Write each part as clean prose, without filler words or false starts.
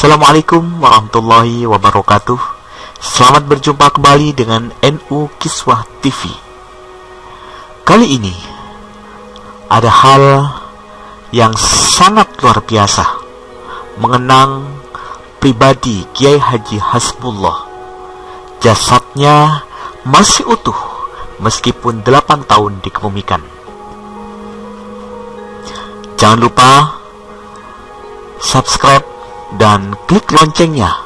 Assalamualaikum warahmatullahi wabarakatuh. Selamat berjumpa kembali dengan NU Kiswah TV. Kali ini ada hal yang sangat luar biasa mengenang pribadi Kiai Haji Hasbullah. Jasadnya masih utuh meskipun 8 tahun dikebumikan. Jangan lupa subscribe dan klik loncengnya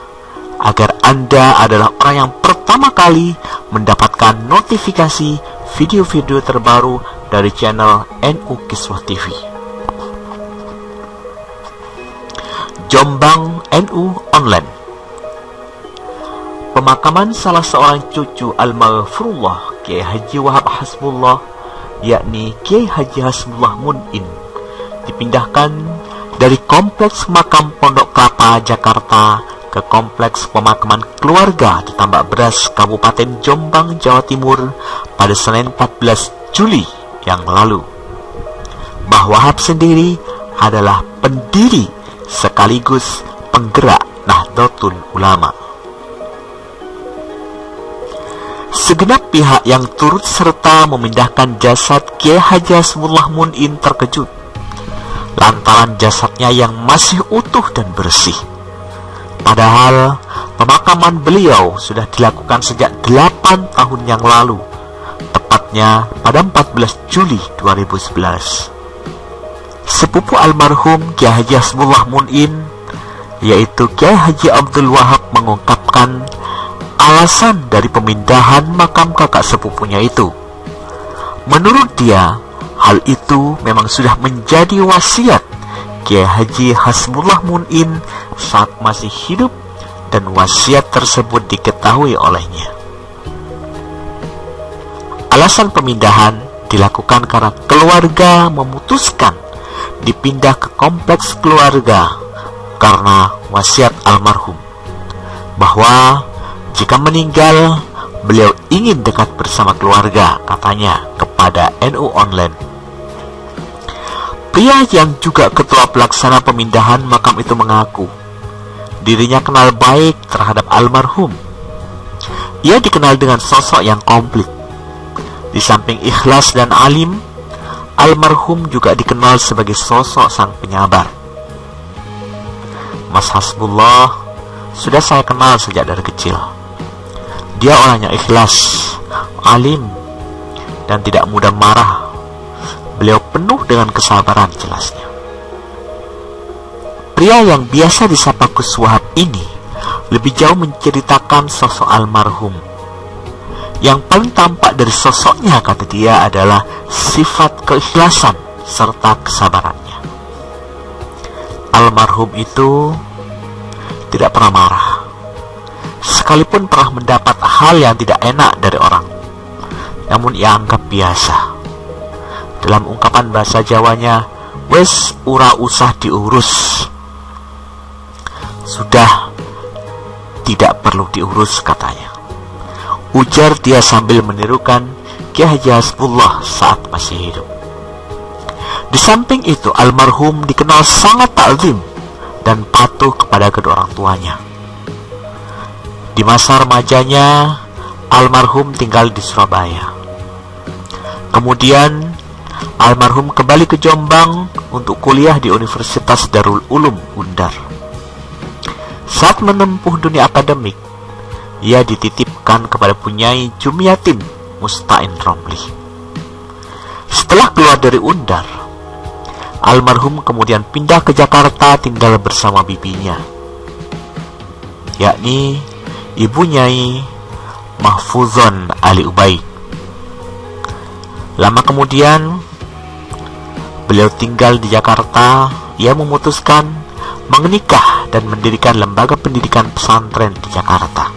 agar Anda adalah orang yang pertama kali mendapatkan notifikasi video-video terbaru dari channel NU Kiswah TV. Jombang NU Online. Pemakaman salah seorang cucu almarhumullah Kiai Haji Wahab Hasbullah, yakni Kiai Haji Hasbullah Mun'in, dipindahkan dari Kompleks Makam Pondok Kelapa, Jakarta ke Kompleks Pemakaman Keluarga di Tambak Beras, Kabupaten Jombang, Jawa Timur pada Senin 14 Juli yang lalu. Mbah Wahab sendiri adalah pendiri sekaligus penggerak Nahdlatul Ulama. Segenap pihak yang turut serta memindahkan jasad Kiai Haji Hasbullah Mun'in terkejut lantaran jasadnya yang masih utuh dan bersih. Padahal pemakaman beliau sudah dilakukan sejak 8 tahun yang lalu, tepatnya pada 14 Juli 2011. Sepupu almarhum Kiai Haji Hasbullah Mun'in, yaitu Kiai Haji Abdul Wahab, mengungkapkan alasan dari pemindahan makam kakak sepupunya itu. Menurut dia, hal itu memang sudah menjadi wasiat Kiai Haji Hasbullah Mun'in saat masih hidup, dan wasiat tersebut diketahui olehnya. Alasan pemindahan dilakukan karena keluarga memutuskan dipindah ke kompleks keluarga karena wasiat almarhum bahwa jika meninggal beliau ingin dekat bersama keluarga, katanya kepada NU Online. Pria yang juga ketua pelaksana pemindahan makam itu mengaku dirinya kenal baik terhadap almarhum. Ia dikenal dengan sosok yang komplit. Di samping ikhlas dan alim, almarhum juga dikenal sebagai sosok sang penyabar. Mas Hasbullah sudah saya kenal sejak dari kecil. Dia orangnya ikhlas, alim, dan tidak mudah marah. Beliau penuh dengan kesabaran, jelasnya. Pria yang biasa disapa Gus Wahab ini lebih jauh menceritakan sosok almarhum. Yang paling tampak dari sosoknya, kata dia, adalah sifat keikhlasan serta kesabarannya. Almarhum itu tidak pernah marah, sekalipun pernah mendapat hal yang tidak enak dari orang, namun ia anggap biasa. Dalam ungkapan bahasa Jawanya, wes ora usah diurus, sudah tidak perlu diurus, katanya. Ujar dia sambil menirukan Kiai Haji Hasbullah saat masih hidup. Di samping itu, almarhum dikenal sangat takzim dan patuh kepada kedua orang tuanya. Di masa remajanya, almarhum tinggal di Surabaya. Kemudian almarhum kembali ke Jombang untuk kuliah di Universitas Darul Ulum Undar. Saat menempuh dunia akademik, ia dititipkan kepada Punyai Jumiatin Musta'in Romli. Setelah keluar dari Undar, almarhum kemudian pindah ke Jakarta tinggal bersama bibinya, yakni Ibu Nyai Mahfuzon Ali Ubaid. Lama kemudian beliau tinggal di Jakarta. Ia memutuskan menikah dan mendirikan lembaga pendidikan pesantren di Jakarta.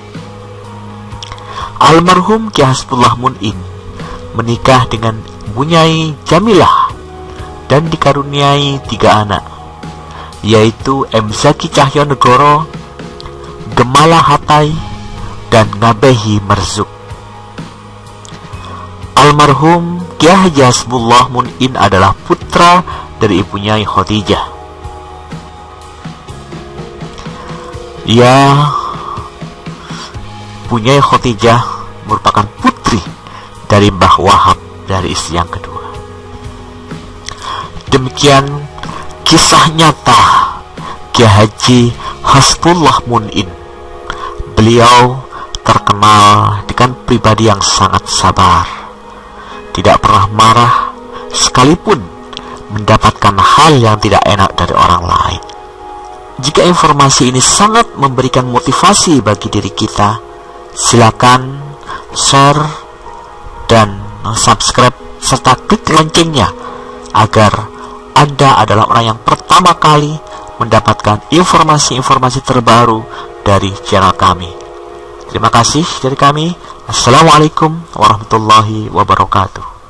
Almarhum Kiai Hasbullah Mun'in menikah dengan Bu Nyai Jamilah dan dikaruniai 3 anak, yaitu M. Zaki Cahyonegoro, Gemala Hatai, dan Ngabehi Merzuk. Almarhum Kiai Haji Hasbullah Mun'in adalah putra dari ibunya Khadijah. Ia punya Khadijah merupakan putri dari Mbah Wahab dari istri yang kedua. Demikian kisah nyata Kiai Haji Hasbullah Mun'in. Beliau terkenal dengan pribadi yang sangat sabar, tidak pernah marah sekalipun mendapatkan hal yang tidak enak dari orang lain. Jika informasi ini sangat memberikan motivasi bagi diri kita, silakan share dan subscribe serta klik loncengnya agar Anda adalah orang yang pertama kali mendapatkan informasi-informasi terbaru dari channel kami. Terima kasih dari kami. Assalamualaikum warahmatullahi wabarakatuh.